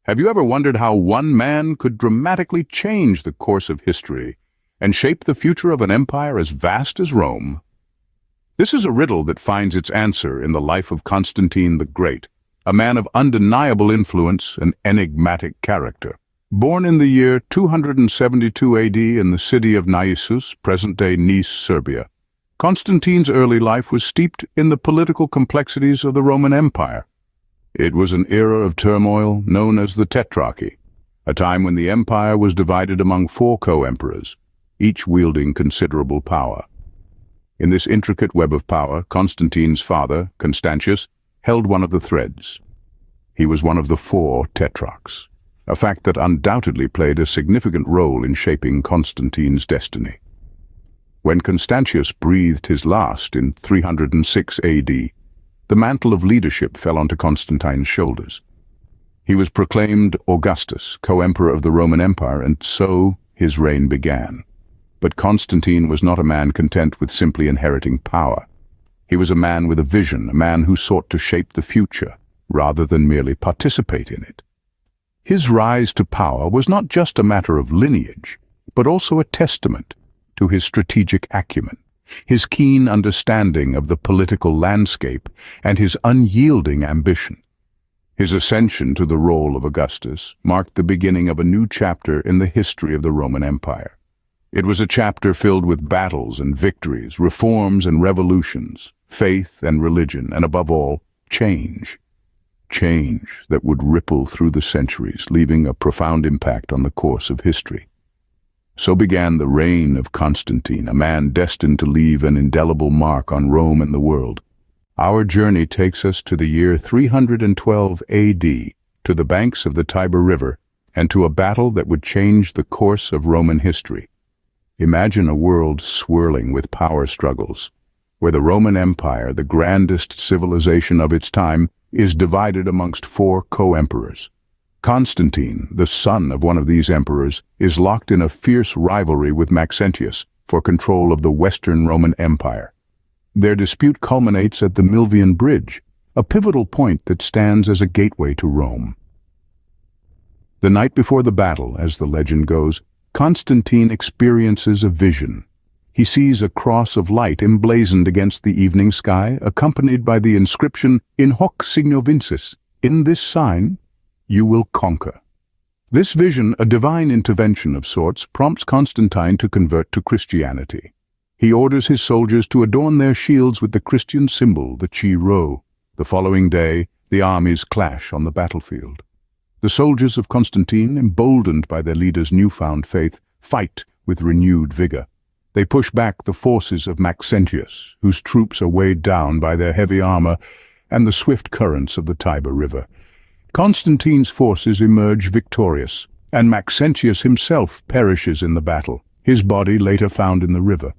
Have you ever wondered how one man could dramatically change the course of history and shape the future of an empire as vast as Rome? This is a riddle that finds its answer in the life of Constantine the Great, a man of undeniable influence and enigmatic character. Born in the year 272 AD in the city of Naissus, present-day Nice, Serbia, Constantine's early life was steeped in the political complexities of the Roman Empire. It was an era of turmoil known as the Tetrarchy, a time when the empire was divided among four co-emperors, each wielding considerable power. In this intricate web of power, Constantine's father, Constantius, held one of the threads. He was one of the four tetrarchs, a fact that undoubtedly played a significant role in shaping Constantine's destiny. When Constantius breathed his last in 306 AD, the mantle of leadership fell onto Constantine's shoulders. He was proclaimed Augustus, co-emperor of the Roman Empire, and so his reign began. But Constantine was not a man content with simply inheriting power. He was a man with a vision, a man who sought to shape the future, rather than merely participate in it. His rise to power was not just a matter of lineage, but also a testament to his strategic acumen, his keen understanding of the political landscape, and his unyielding ambition. His ascension to the role of Augustus marked the beginning of a new chapter in the history of the Roman Empire. It was a chapter filled with battles and victories, reforms and revolutions, faith and religion, and above all, change. Change that would ripple through the centuries, leaving a profound impact on the course of history. So began the reign of Constantine, a man destined to leave an indelible mark on Rome and the world. Our journey takes us to the year 312 AD, to the banks of the Tiber River, and to a battle that would change the course of Roman history. Imagine a world swirling with power struggles, where the Roman Empire, the grandest civilization of its time, is divided amongst four co-emperors. Constantine, the son of one of these emperors, is locked in a fierce rivalry with Maxentius for control of the Western Roman Empire. Their dispute culminates at the Milvian Bridge, a pivotal point that stands as a gateway to Rome. The night before the battle, as the legend goes, Constantine experiences a vision. He sees a cross of light emblazoned against the evening sky, accompanied by the inscription, "In hoc signo vinces," in this sign, you will conquer. This vision, a divine intervention of sorts, prompts Constantine to convert to Christianity. He orders his soldiers to adorn their shields with the Christian symbol, the Chi Rho. The following day, the armies clash on the battlefield. The soldiers of Constantine, emboldened by their leader's newfound faith, fight with renewed vigor. They push back the forces of Maxentius, whose troops are weighed down by their heavy armor and the swift currents of the Tiber River. Constantine's forces emerge victorious, and Maxentius himself perishes in the battle, his body later found in the river.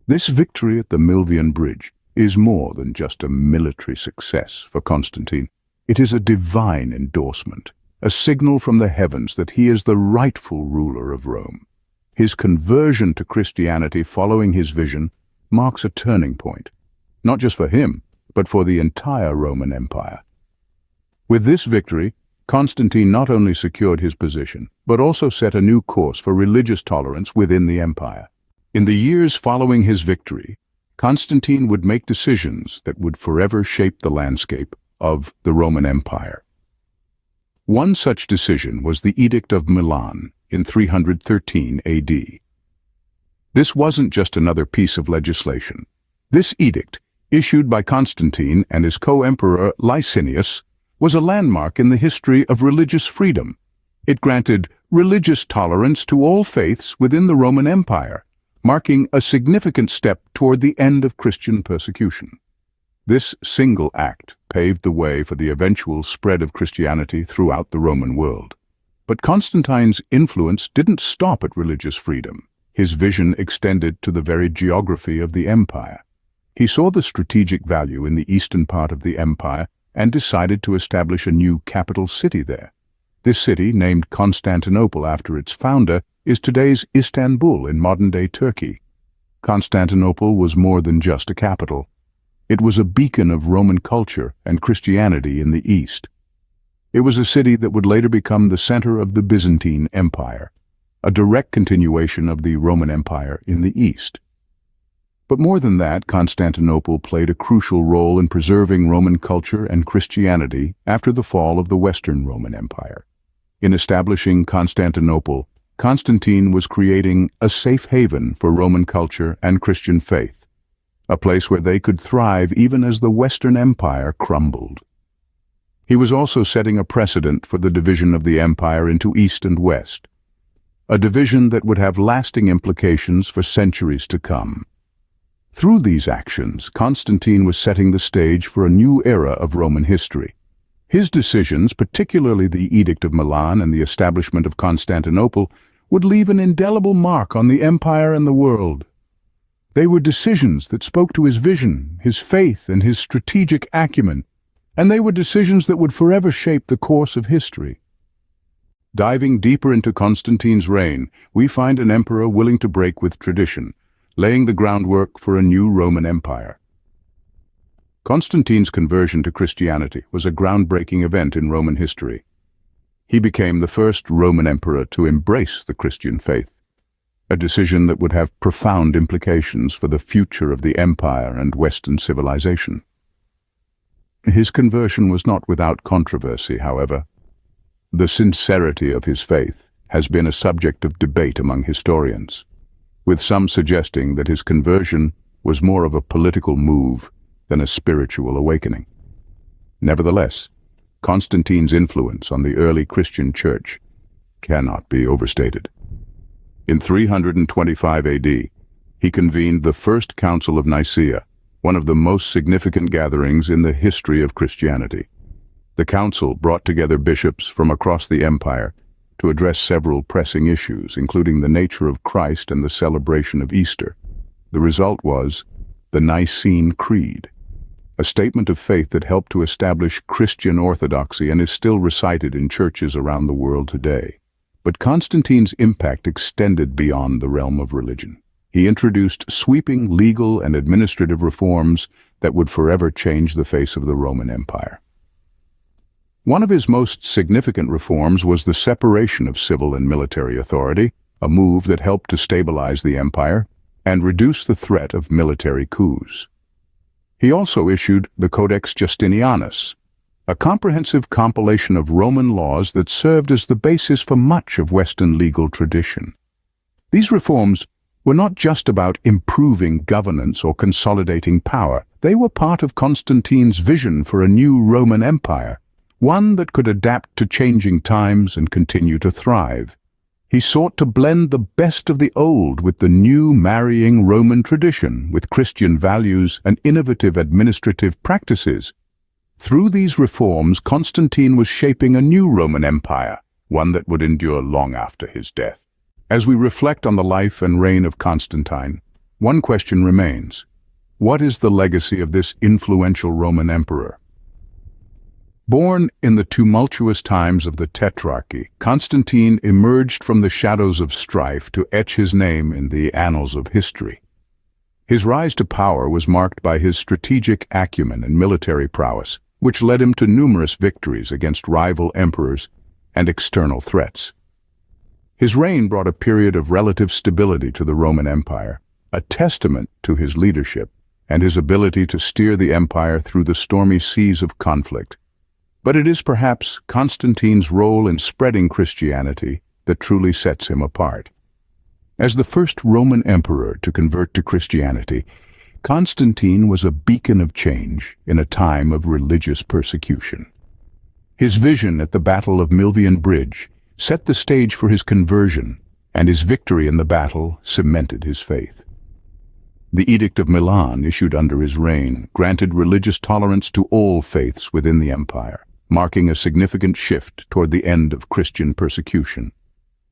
This victory at the Milvian Bridge is more than just a military success for Constantine. It is a divine endorsement, a signal from the heavens that he is the rightful ruler of Rome. His conversion to Christianity following his vision marks a turning point, not just for him, but for the entire Roman Empire. With this victory, Constantine not only secured his position, but also set a new course for religious tolerance within the empire. In the years following his victory, Constantine would make decisions that would forever shape the landscape of the Roman Empire. One such decision was the Edict of Milan in 313 AD. This wasn't just another piece of legislation. This edict, issued by Constantine and his co-emperor Licinius, was a landmark in the history of religious freedom. It granted religious tolerance to all faiths within the Roman Empire, marking a significant step toward the end of Christian persecution. This single act paved the way for the eventual spread of Christianity throughout the Roman world. But Constantine's influence didn't stop at religious freedom. His vision extended to the very geography of the empire. He saw the strategic value in the eastern part of the empire and decided to establish a new capital city there. This city, named Constantinople after its founder, is today's Istanbul in modern-day Turkey. Constantinople was more than just a capital. It was a beacon of Roman culture and Christianity in the East. It was a city that would later become the center of the Byzantine Empire, a direct continuation of the Roman Empire in the East. But more than that, Constantinople played a crucial role in preserving Roman culture and Christianity after the fall of the Western Roman Empire. In establishing Constantinople, Constantine was creating a safe haven for Roman culture and Christian faith, a place where they could thrive even as the Western Empire crumbled. He was also setting a precedent for the division of the empire into East and West, a division that would have lasting implications for centuries to come. Through these actions, Constantine was setting the stage for a new era of Roman history. His decisions, particularly the Edict of Milan and the establishment of Constantinople, would leave an indelible mark on the empire and the world. They were decisions that spoke to his vision, his faith, and his strategic acumen, and they were decisions that would forever shape the course of history. Diving deeper into Constantine's reign, we find an emperor willing to break with tradition, laying the groundwork for a new Roman Empire. Constantine's conversion to Christianity was a groundbreaking event in Roman history. He became the first Roman emperor to embrace the Christian faith, a decision that would have profound implications for the future of the empire and Western civilization. His conversion was not without controversy, however. The sincerity of his faith has been a subject of debate among historians, with some suggesting that his conversion was more of a political move than a spiritual awakening. Nevertheless, Constantine's influence on the early Christian church cannot be overstated. In 325 AD, he convened the First Council of Nicaea, one of the most significant gatherings in the history of Christianity. The council brought together bishops from across the empire to address several pressing issues, including the nature of Christ and the celebration of Easter. The result was the Nicene Creed, a statement of faith that helped to establish Christian orthodoxy and is still recited in churches around the world today. But Constantine's impact extended beyond the realm of religion. He introduced sweeping legal and administrative reforms that would forever change the face of the Roman Empire. One of his most significant reforms was the separation of civil and military authority, a move that helped to stabilize the empire and reduce the threat of military coups. He also issued the Codex Justinianus, a comprehensive compilation of Roman laws that served as the basis for much of Western legal tradition. These reforms were not just about improving governance or consolidating power. They were part of Constantine's vision for a new Roman Empire, one that could adapt to changing times and continue to thrive. He sought to blend the best of the old with the new, marrying Roman tradition with Christian values and innovative administrative practices. Through these reforms, Constantine was shaping a new Roman Empire, one that would endure long after his death. As we reflect on the life and reign of Constantine, one question remains: what is the legacy of this influential Roman emperor? Born in the tumultuous times of the Tetrarchy, Constantine emerged from the shadows of strife to etch his name in the annals of history. His rise to power was marked by his strategic acumen and military prowess, which led him to numerous victories against rival emperors and external threats. His reign brought a period of relative stability to the Roman Empire, a testament to his leadership and his ability to steer the empire through the stormy seas of conflict. But it is perhaps Constantine's role in spreading Christianity that truly sets him apart. As the first Roman emperor to convert to Christianity, Constantine was a beacon of change in a time of religious persecution. His vision at the Battle of Milvian Bridge set the stage for his conversion, and his victory in the battle cemented his faith. The Edict of Milan, issued under his reign, granted religious tolerance to all faiths within the empire, marking a significant shift toward the end of Christian persecution.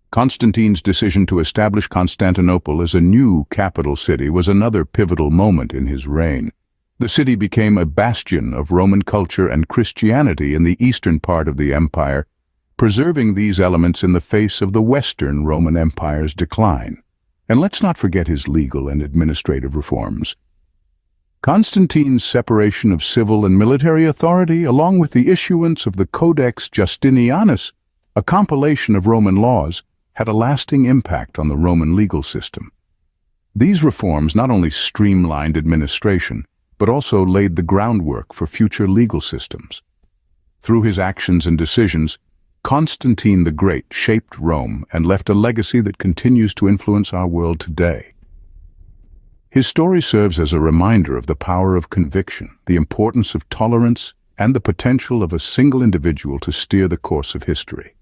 Constantine's decision to establish Constantinople as a new capital city was another pivotal moment in his reign. The city became a bastion of Roman culture and Christianity in the eastern part of the empire, preserving these elements in the face of the Western Roman Empire's decline. And let's not forget his legal and administrative reforms. Constantine's separation of civil and military authority, along with the issuance of the Codex Justinianus, a compilation of Roman laws, had a lasting impact on the Roman legal system. These reforms not only streamlined administration, but also laid the groundwork for future legal systems. Through his actions and decisions, Constantine the Great shaped Rome and left a legacy that continues to influence our world today. His story serves as a reminder of the power of conviction, the importance of tolerance, and the potential of a single individual to steer the course of history.